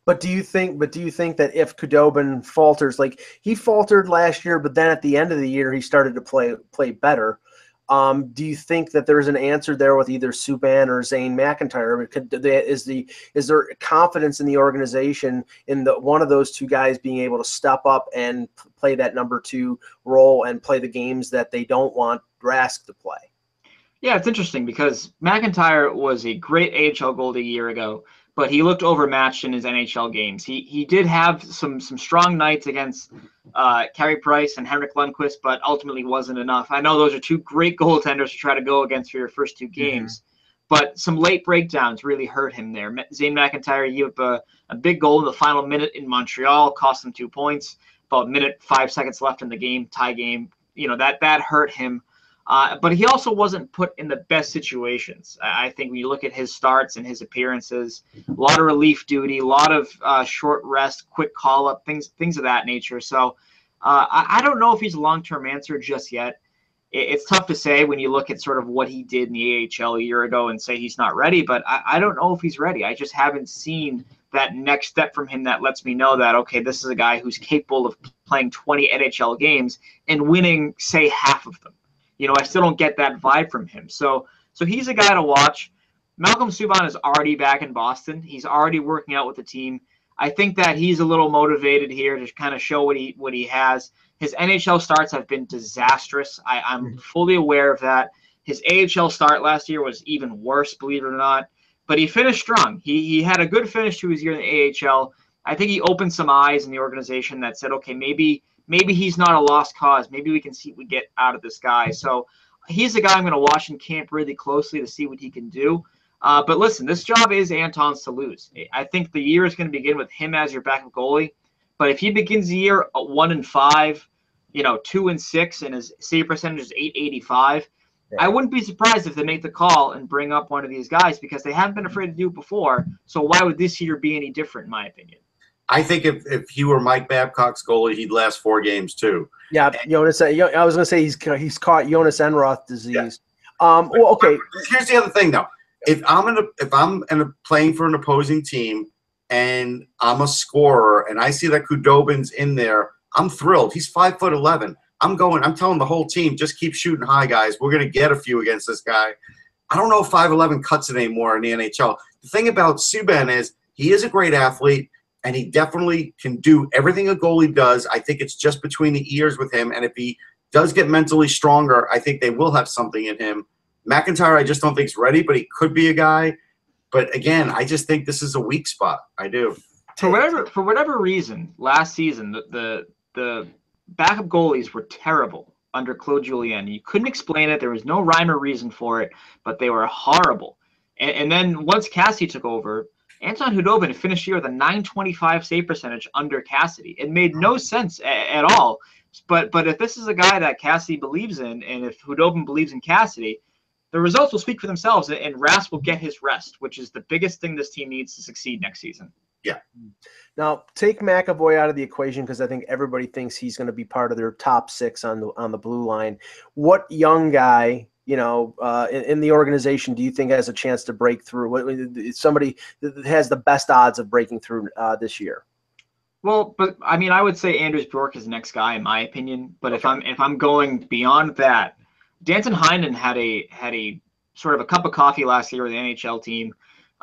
But do you think that if Khudobin falters, like he faltered last year, but then at the end of the year he started to play better? Do you think that there's an answer there with either Subban or Zane McIntyre? Is there confidence in the organization in one of those two guys being able to step up and play that number 2 role and play the games that they don't want Rask to play? Yeah, it's interesting because McIntyre was a great AHL goalie a year ago, but he looked overmatched in his NHL games. He did have some strong nights against Carey Price and Henrik Lundqvist, but ultimately wasn't enough. I know those are two great goaltenders to try to go against for your first 2 games, but some late breakdowns really hurt him there. Zane McIntyre, he had a big goal in the final minute in Montreal, cost them 2 points. About a minute, 5 seconds left in the game, tie game. That hurt him. But he also wasn't put in the best situations. I think when you look at his starts and his appearances, a lot of relief duty, a lot of short rest, quick call-up, things of that nature. So I don't know if he's a long-term answer just yet. It's tough to say when you look at sort of what he did in the AHL a year ago and say he's not ready, but I don't know if he's ready. I just haven't seen that next step from him that lets me know that, okay, this is a guy who's capable of playing 20 NHL games and winning, say, half of them. I still don't get that vibe from him. So he's a guy to watch. Malcolm Subban is already back in Boston. He's already working out with the team. I think that he's a little motivated here to kind of show what he has. His NHL starts have been disastrous. I'm fully aware of that. His AHL start last year was even worse, believe it or not. But he finished strong. He had a good finish to his year in the AHL. I think he opened some eyes in the organization that said, okay, maybe he's not a lost cause. Maybe we can see what we get out of this guy. So he's a guy I'm going to watch in camp really closely to see what he can do. But listen, this job is Anton's to lose. I think the year is going to begin with him as your backup goalie. But if he begins the year 1-5, 2-6, and his save percentage is .885, I wouldn't be surprised if they make the call and bring up one of these guys because they haven't been afraid to do it before. So why would this year be any different, in my opinion? I think if he were Mike Babcock's goalie, he'd last 4 games too. Yeah, Jonas. I was going to say he's caught Jonas Enroth disease. Yeah. Well, okay. Here's the other thing, though. If I'm playing for an opposing team and I'm a scorer and I see that Khudobin's in there, I'm thrilled. He's 5'11". I'm telling the whole team, just keep shooting high, guys. We're going to get a few against this guy. I don't know if 5'11" cuts it anymore in the NHL. The thing about Subban is he is a great athlete. And he definitely can do everything a goalie does. I think it's just between the ears with him. And if he does get mentally stronger, I think they will have something in him. McIntyre, I just don't think he's ready, but he could be a guy. But again, I just think this is a weak spot. I do. For whatever reason, last season the backup goalies were terrible under Claude Julien. You couldn't explain it. There was no rhyme or reason for it, but they were horrible. And then once Cassidy took over, Anton Khudobin finished the year with a .925 save percentage under Cassidy. It made no sense at all. But if this is a guy that Cassidy believes in, and if Khudobin believes in Cassidy, the results will speak for themselves, and Rask will get his rest, which is the biggest thing this team needs to succeed next season. Yeah. Now, take McAvoy out of the equation because I think everybody thinks he's going to be part of their top 6 on the blue line. What young guy – in the organization, do you think has a chance to break through? Somebody that has the best odds of breaking through this year? Well, but I mean, I would say Anders Bjork is the next guy in my opinion. But okay. if I'm going beyond that, Danton Heinen had a sort of a cup of coffee last year with the NHL team.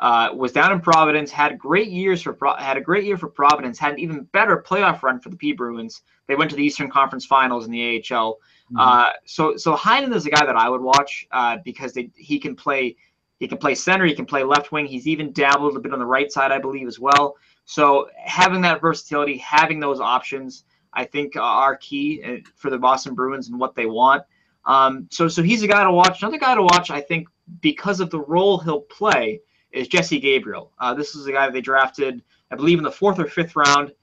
Was down in Providence, had a great year for Providence, had an even better playoff run for the P Bruins. They went to the Eastern Conference Finals in the AHL. So Heinen is a guy that I would watch because he can play center, he can play left wing. He's even dabbled a bit on the right side, I believe, as well. So having that versatility, having those options, I think are key for the Boston Bruins and what they want. So he's a guy to watch. Another guy to watch, I think, because of the role he'll play, is Jesse Gabriel. This is a guy that they drafted, I believe, in the 4th or 5th round.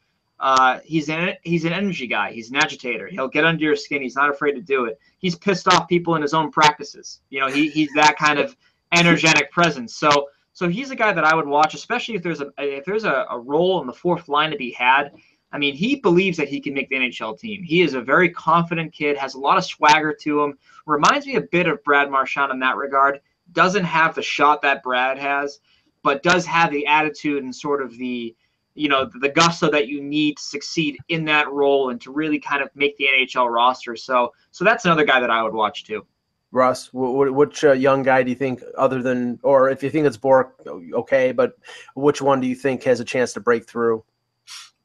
He's an energy guy. He's an agitator. He'll get under your skin. He's not afraid to do it. He's pissed off people in his own practices. He's that kind of energetic presence. So So he's a guy that I would watch, especially if there's a role in the fourth line to be had. I mean, he believes that he can make the NHL team. He is a very confident kid, has a lot of swagger to him. Reminds me a bit of Brad Marchand in that regard. Doesn't have the shot that Brad has, but does have the attitude and sort of the gusto that you need to succeed in that role and to really kind of make the NHL roster. So that's another guy that I would watch too. Russ, which young guy do you think, other than, or if you think it's Bork, okay, but which one do you think has a chance to break through?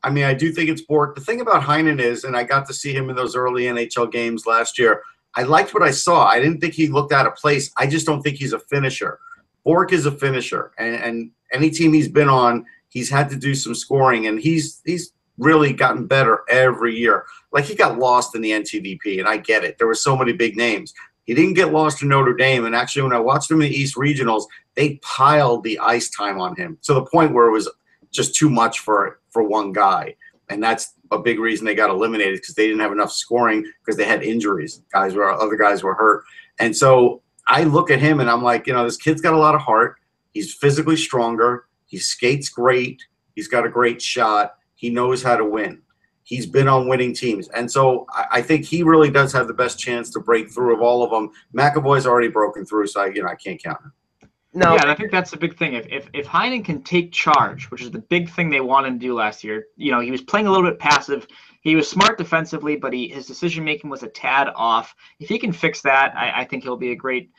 I mean, I do think it's Bork. The thing about Heinen is, and I got to see him in those early NHL games last year, I liked what I saw. I didn't think he looked out of place. I just don't think he's a finisher. Bork is a finisher, and any team he's been on, he's had to do some scoring, and he's really gotten better every year. Like, he got lost in the NTDP, and I get it. There were so many big names. He didn't get lost in Notre Dame, and actually when I watched him in the East Regionals, they piled the ice time on him to the point where it was just too much for one guy. And that's a big reason they got eliminated, because they didn't have enough scoring because they had injuries. Other guys were hurt. And so I look at him and I'm like, this kid's got a lot of heart. He's physically stronger. He skates great. He's got a great shot. He knows how to win. He's been on winning teams. And so I think he really does have the best chance to break through of all of them. McAvoy's already broken through, so I can't count him. No. Yeah, and I think that's the big thing. If Heinen can take charge, which is the big thing they wanted to do last year, he was playing a little bit passive. He was smart defensively, but his decision making was a tad off. If he can fix that, I think he'll be a great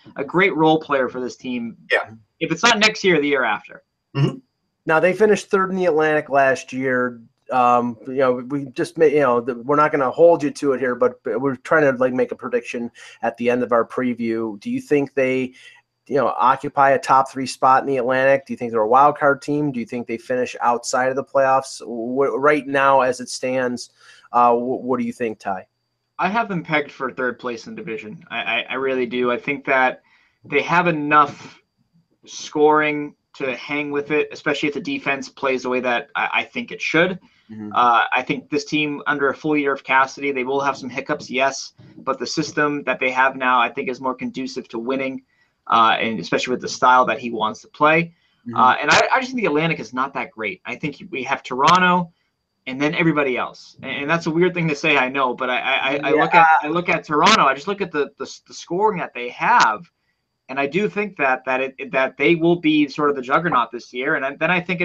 role player for this team. Yeah. If it's not next year, the year after. Mm-hmm. Now, they finished third in the Atlantic last year. We just made, we're not going to hold you to it here, but we're trying to make a prediction at the end of our preview. Do you think they occupy a top 3 spot in the Atlantic? Do you think they're a wild card team? Do you think they finish outside of the playoffs? Right now, as it stands, what do you think, Ty? I have them pegged for third place in division. I really do. I think that they have enough scoring to hang with it, especially if the defense plays the way that I think it should. Mm-hmm. I think this team, under a full year of Cassidy, they will have some hiccups, yes, but the system that they have now, I think, is more conducive to winning. And especially with the style that he wants to play. Mm-hmm. And I just think the Atlantic is not that great. I think we have Toronto and then everybody else. And that's a weird thing to say, I know, but I look at Toronto, I just look at the scoring that they have, and I do think that they will be sort of the juggernaut this year. And then I think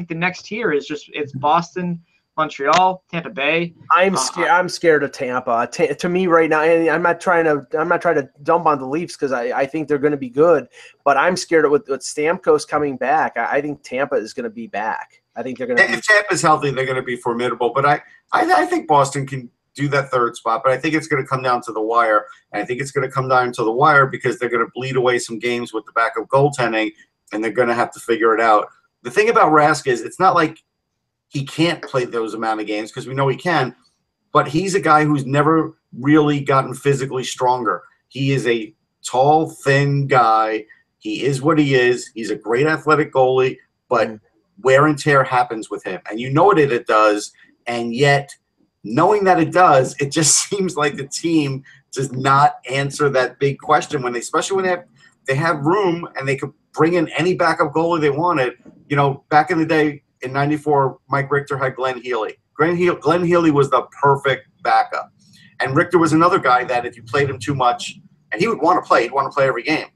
the next tier is it's Boston, Montreal, Tampa Bay. I'm scared of Tampa. To me right now, and I'm not trying to dump on the Leafs, because I think they're going to be good, but I'm scared of with Stamkos coming back. I think Tampa is going to be back. I think they're going to. If Tampa's healthy, they're going to be formidable. But I think Boston can do that third spot, but I think it's going to come down to the wire. And I think it's going to come down to the wire because they're going to bleed away some games with the backup goaltending, and they're going to have to figure it out. The thing about Rask is, it's not like he can't play those amount of games, because we know he can, but he's a guy who's never really gotten physically stronger. He is a tall, thin guy. He is what he is. He's a great athletic goalie, but wear and tear happens with him. And you know that it does, and yet knowing that it does, it just seems like the team does not answer that big question, especially when they have room and they could bring in any backup goalie they wanted. Back in the day, in '94, Mike Richter had Glenn Healy. Glenn Healy was the perfect backup. And Richter was another guy that if you played him too much, and he would want to play, he'd want to play every game.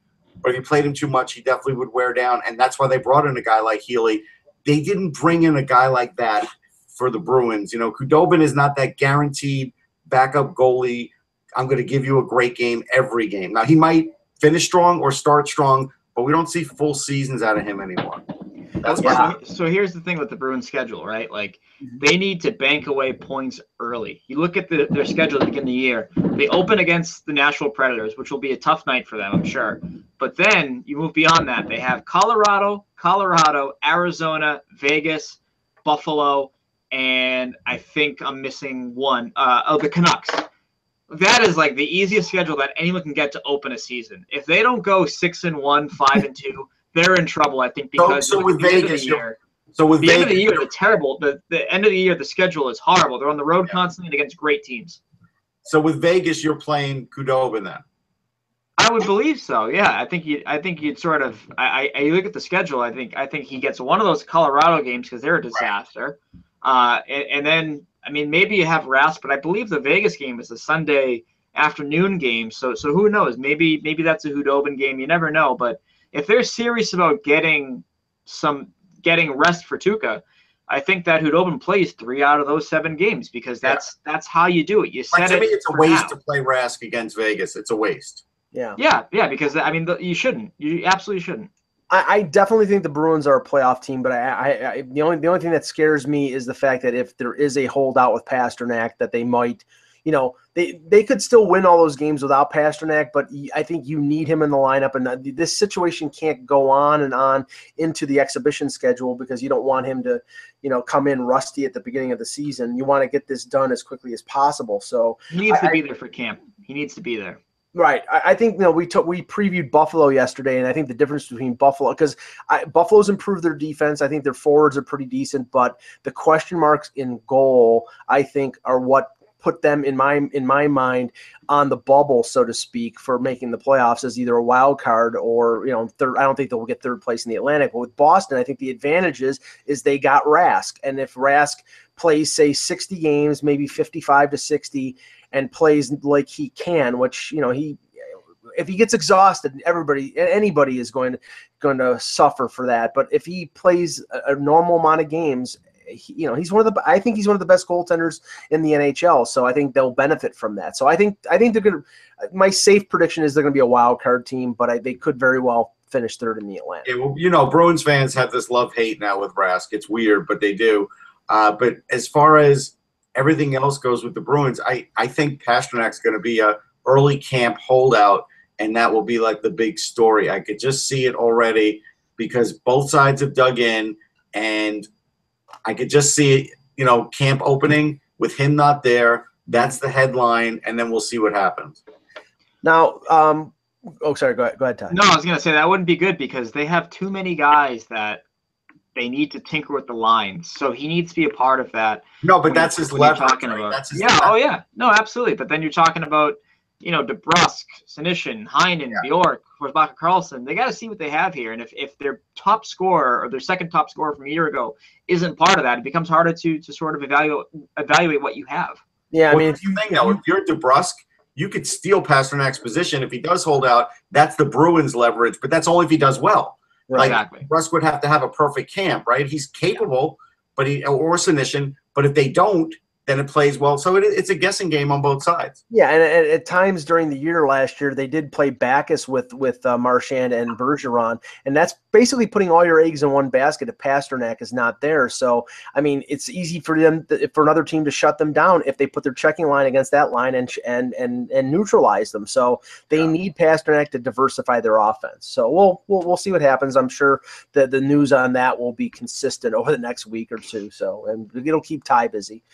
But if you played him too much, he definitely would wear down. And that's why they brought in a guy like Healy. They didn't bring in a guy like that for the Bruins. Khudobin is not that guaranteed backup goalie. I'm going to give you a great game every game. Now, he might finish strong or start strong, but we don't see full seasons out of him anymore. That's So here's the thing with the Bruins schedule, right? They need to bank away points early. You look at their schedule at the beginning of the year. They open against the Nashville Predators, which will be a tough night for them, I'm sure. But then you move beyond that. They have Colorado, Arizona, Vegas, Buffalo, and I think I'm missing one. The Canucks. That is the easiest schedule that anyone can get to open a season. If they don't go 6-1, 5-2, they're in trouble, I think, because with Vegas, end of the year, it's terrible. The end of the year, the schedule is horrible. They're on the road constantly against great teams. So with Vegas, you're playing Khudobin then? I I would believe so. Yeah, I think you'd sort of. I look at the schedule. I think he gets one of those Colorado games because they're a disaster. And then I mean maybe you have Rask, but I believe the Vegas game is a Sunday afternoon game. So who knows? Maybe that's a Hudobin game. You never know. But if they're serious about getting rest for Tuukka, I think that Hudobin plays 3 out of those 7 games because that's how you do it. You set to me, it's a waste now. to play Rask against Vegas. It's a waste. Yeah, because I mean, you shouldn't. You absolutely shouldn't. I definitely think the Bruins are a playoff team, but the only thing that scares me is the fact that if there is a holdout with Pasternak, that they might, they could still win all those games without Pasternak, but I think you need him in the lineup, and this situation can't go on and on into the exhibition schedule because you don't want him to, come in rusty at the beginning of the season. You want to get this done as quickly as possible. So he needs to be there for camp. He needs to be there. Right. I think we previewed Buffalo yesterday, and I think the difference between Buffalo, because Buffalo's improved their defense. I think their forwards are pretty decent, but the question marks in goal, I think, are what put them in my mind on the bubble, so to speak, for making the playoffs as either a wild card or third. I don't think they'll get third place in the Atlantic. But with Boston, I think the advantage is they got Rask, and if Rask plays say 60 games, maybe 55 to 60. And plays like he can, which if he gets exhausted, anybody is going to suffer for that. But if he plays a normal amount of games, he's one of the. I think he's one of the best goaltenders in the NHL. So I think they'll benefit from that. So I think they're going to. My safe prediction is they're going to be a wild card team, but they could very well finish third in the Atlantic. Yeah, well, Bruins fans have this love-hate now with Rask. It's weird, but they do. But as far as everything else goes with the Bruins, I think Pasternak's going to be a early camp holdout, and that will be like the big story. I could just see it already because both sides have dug in, and I could just see it, camp opening with him not there. That's the headline, and then we'll see what happens. Now, sorry, go ahead, Ty. No, I was going to say that wouldn't be good because they have too many guys that they need to tinker with the lines, so he needs to be a part of that. No, but that's his leverage. That's his leverage. Oh yeah, no, absolutely. But then you're talking about, DeBrusk, Senyshyn, Heinen, Bjork, Forsbacka, Karlsson. They got to see what they have here, and if their top scorer or their second top scorer from a year ago isn't part of that, it becomes harder to sort of evaluate what you have. Yeah, I mean, if you're DeBrusk, you could steal Pasternak's position if he does hold out. That's the Bruins' leverage, but that's only if he does well. Right. Exactly. Rusk would have to have a perfect camp, right? He's capable, or Senyshyn, but if they don't, then it plays well. So it's a guessing game on both sides. Yeah, and at times during the year last year, they did play Bacchus with Marchand and Bergeron, and that's basically putting all your eggs in one basket if Pasternak is not there. So, I mean, it's easy for another team to shut them down if they put their checking line against that line and neutralize them. So they need Pasternak to diversify their offense. So we'll see what happens. I'm sure that the news on that will be consistent over the next week or two. So, and it'll keep Ty busy.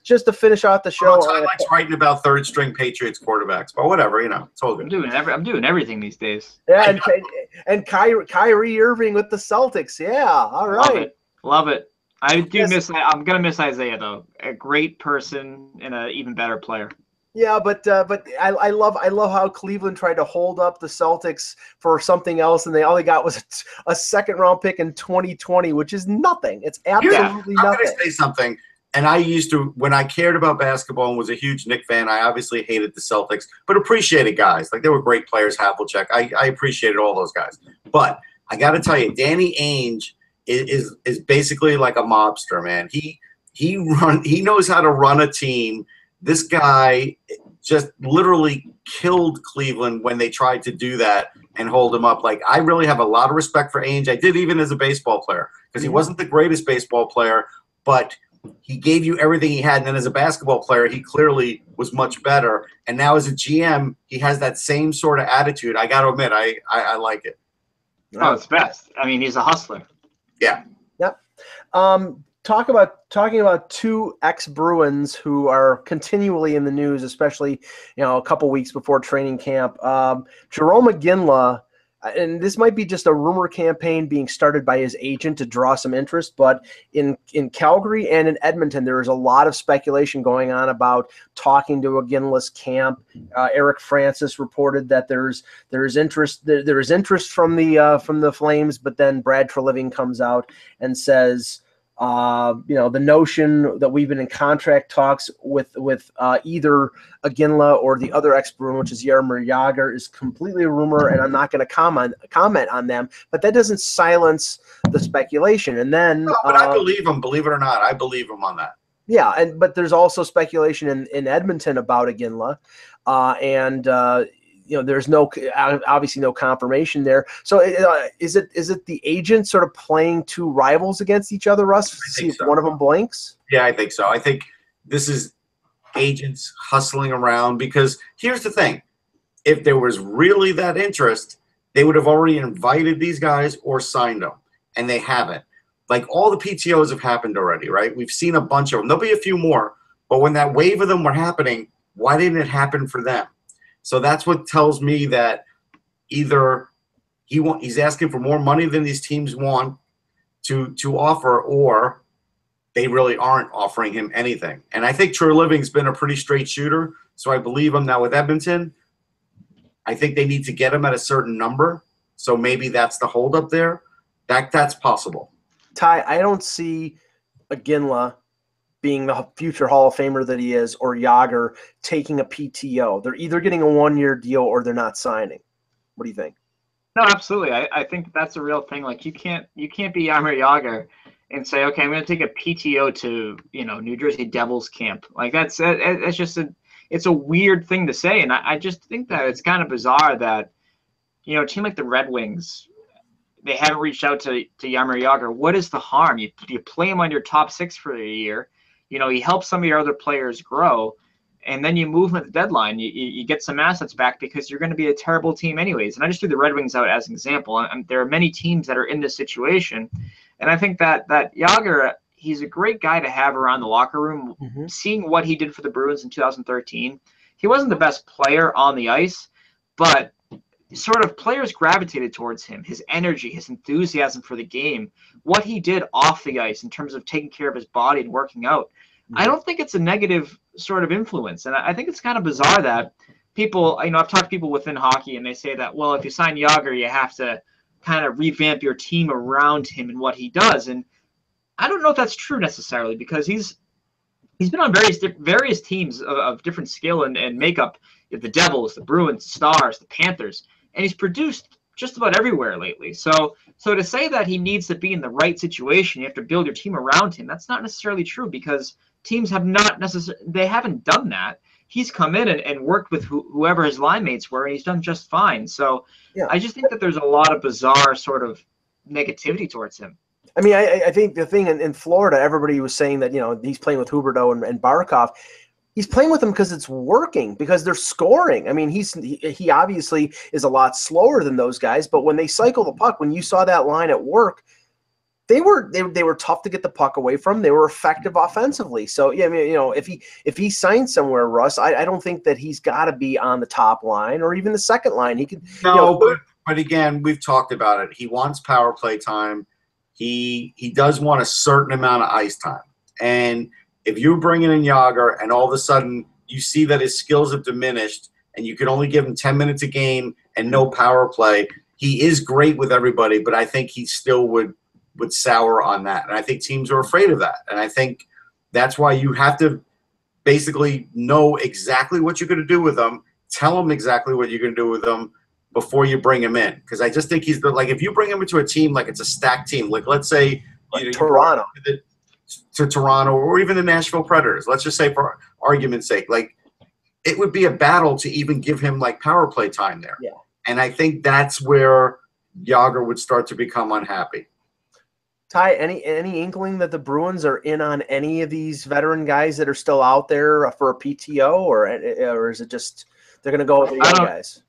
Just to finish off the show. I like writing about third string Patriots quarterbacks, but whatever, it's all good. I'm doing everything these days. Yeah, and Kyrie Irving with the Celtics. Yeah, all right. Love it. I do miss. I'm gonna miss Isaiah though. A great person and an even better player. Yeah, but I love how Cleveland tried to hold up the Celtics for something else, and all they got was a second round pick in 2020, which is nothing. It's absolutely nothing. I'm gonna say something. And I used to, when I cared about basketball and was a huge Knick fan, I obviously hated the Celtics, but appreciated guys. Like, they were great players, Havlicek. I appreciated all those guys. But I got to tell you, Danny Ainge is basically like a mobster, man. He knows how to run a team. This guy just literally killed Cleveland when they tried to do that and hold him up. Like, I really have a lot of respect for Ainge. I did even as a baseball player because he wasn't the greatest baseball player, but he gave you everything he had. And then as a basketball player, he clearly was much better. And now as a GM, he has that same sort of attitude. I got to admit, I like it. Oh, it's best. I mean, he's a hustler. Yeah. Yep. Talking about two ex-Bruins who are continually in the news, especially a couple weeks before training camp. Jarome Iginla and this might be just a rumor campaign being started by his agent to draw some interest, but in Calgary and in Edmonton, there is a lot of speculation going on about talking to a Ginla's camp. Eric Francis reported that there is interest from the Flames, but then Brad Treliving comes out and says, the notion that we've been in contract talks with either Iginla or the other ex-Bruin, which is Jaromir Jagr, is completely a rumor, and I'm not going to comment on them. But that doesn't silence the speculation. And then, but I believe him. Believe it or not, I believe him on that. Yeah, but there's also speculation in Edmonton about Iginla, there's obviously no confirmation there. So is it the agent sort of playing two rivals against each other, Russ, to see if one of them blinks? Yeah, I think so. I think this is agents hustling around, because here's the thing. If there was really that interest, they would have already invited these guys or signed them, and they haven't. Like, all the PTOs have happened already, right? We've seen a bunch of them. There'll be a few more, but when that wave of them were happening, why didn't it happen for them? So that's what tells me that either he's asking for more money than these teams want to offer, or they really aren't offering him anything. And I think Treliving's been a pretty straight shooter, so I believe him. Now with Edmonton, I think they need to get him at a certain number, so maybe that's the holdup there. That's possible. Ty, I don't see Iginla being the future Hall of Famer that he is, or Jagr taking a PTO. They're either getting a one-year deal or they're not signing. What do you think? No, absolutely. I think that's a real thing. Like, you can't be Jaromir Jagr and say, okay, I'm going to take a PTO to, New Jersey Devils camp. Like, that's just it's a weird thing to say. And I just think that it's kind of bizarre that, a team like the Red Wings, they haven't reached out to Jaromir Jagr. What is the harm? You play him on your top six for a year. He helps some of your other players grow, and then you move him at the deadline. You get some assets back because you're going to be a terrible team anyways. And I just threw the Red Wings out as an example. And there are many teams that are in this situation. And I think that Jagr, he's a great guy to have around the locker room. Mm-hmm. Seeing what he did for the Bruins in 2013, he wasn't the best player on the ice, but sort of players gravitated towards him, his energy, his enthusiasm for the game, what he did off the ice in terms of taking care of his body and working out. I don't think it's a negative sort of influence. And I think it's kind of bizarre that people, I've talked to people within hockey, and they say that, well, if you sign Jagr, you have to kind of revamp your team around him and what he does. And I don't know if that's true necessarily, because he's been on various teams of different skill and makeup, the Devils, the Bruins, the Stars, the Panthers, and he's produced just about everywhere lately. So to say that he needs to be in the right situation, you have to build your team around him, that's not necessarily true, because teams have they haven't done that. He's come in and worked with whoever his line mates were, and he's done just fine. So yeah. I just think that there's a lot of bizarre sort of negativity towards him. I mean, I think the thing in Florida, everybody was saying that, he's playing with Huberdeau and Barkov. He's playing with them because it's working, because they're scoring. I mean, he obviously is a lot slower than those guys, but when they cycle the puck, when you saw that line at work, they were tough to get the puck away from. They were effective offensively. So yeah, I mean, if he signs somewhere, Russ, I don't think that he's got to be on the top line or even the second line. He could. No, but again, we've talked about it. He wants power play time. He does want a certain amount of ice time, and if you bring in Jagr and all of a sudden you see that his skills have diminished and you can only give him 10 minutes a game and no power play, he is great with everybody, but I think he still would sour on that. And I think teams are afraid of that. And I think that's why you have to basically know exactly what you're going to do with them, tell them exactly what you're going to do with them before you bring him in. Because I just think like, if you bring him into a team like it's a stacked team, like let's say Toronto. To Toronto or even the Nashville Predators, let's just say for argument's sake, like it would be a battle to even give him like power play time there. Yeah. And I think that's where Jagr would start to become unhappy. Ty, any inkling that the Bruins are in on any of these veteran guys that are still out there for a PTO, or is it just they're going to go with the young guys?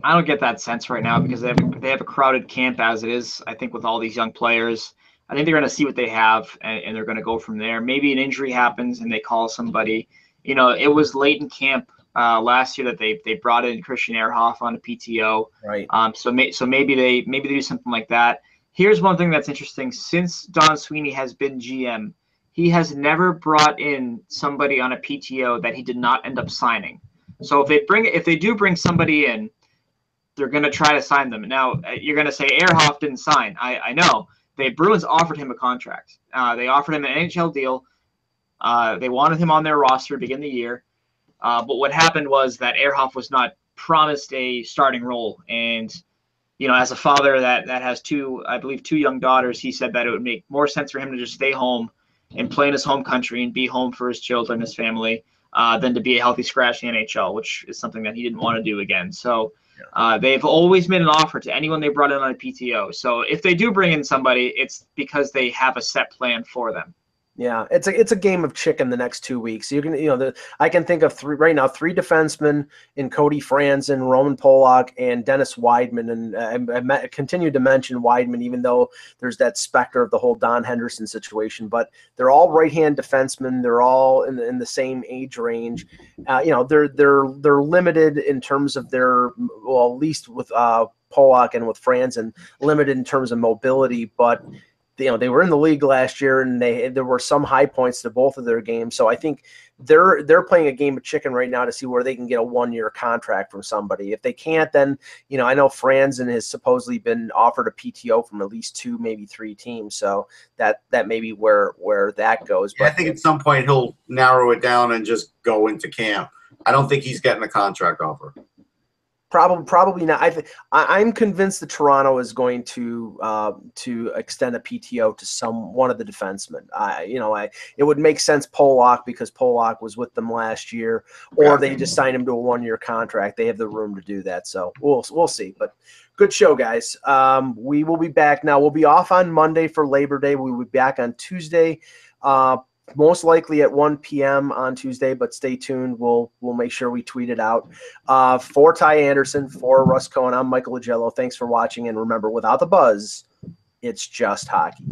I don't get that sense right now, because they have a crowded camp as it is. I think with all these young players, I think they're going to see what they have, and they're going to go from there. Maybe an injury happens and they call somebody. It was late in camp last year that they brought in Christian Ehrhoff on a PTO. Right. So maybe they do something like that. Here's one thing that's interesting. Since Don Sweeney has been GM, he has never brought in somebody on a PTO that he did not end up signing. So if they do bring somebody in, they're going to try to sign them. Now, you're going to say Ehrhoff didn't sign. I know. The Bruins offered him a contract. They offered him an NHL deal. They wanted him on their roster to begin the year. But what happened was that Ehrhoff was not promised a starting role. And, as a father that has two young daughters, he said that it would make more sense for him to just stay home and play in his home country and be home for his children, his family, than to be a healthy scratch in the NHL, which is something that he didn't want to do again. So they've always made an offer to anyone they brought in on a PTO. So if they do bring in somebody, it's because they have a set plan for them. Yeah, it's a game of chicken the next 2 weeks. You can I can think of three defensemen in Cody Franzen, Roman Polak, and Dennis Wideman, and I continue to mention Wideman even though there's that specter of the whole Don Henderson situation. But they're all right-hand defensemen. They're all in the same age range. They're limited in terms of their at least with Polak and with Franzen, limited in terms of mobility, but. They were in the league last year, and there were some high points to both of their games. So I think they're playing a game of chicken right now to see where they can get a 1-year contract from somebody. If they can't, then I know Franzen has supposedly been offered a PTO from at least 2, maybe 3 teams. So that may be where that goes. But I think at some point he'll narrow it down and just go into camp. I don't think he's getting a contract offer. Probably not. I'm convinced that Toronto is going to extend a PTO to one of the defensemen. It would make sense Polak because Polak was with them last year, or they just sign him to a 1-year contract. They have the room to do that. So we'll see. But good show, guys. We will be back now. We'll be off on Monday for Labor Day. We'll be back on Tuesday. Most likely at 1 p.m. on Tuesday, but stay tuned. We'll make sure we tweet it out. For Ty Anderson, for Russ Cohen, I'm Michael Agello. Thanks for watching, and remember, without the buzz, it's just hockey.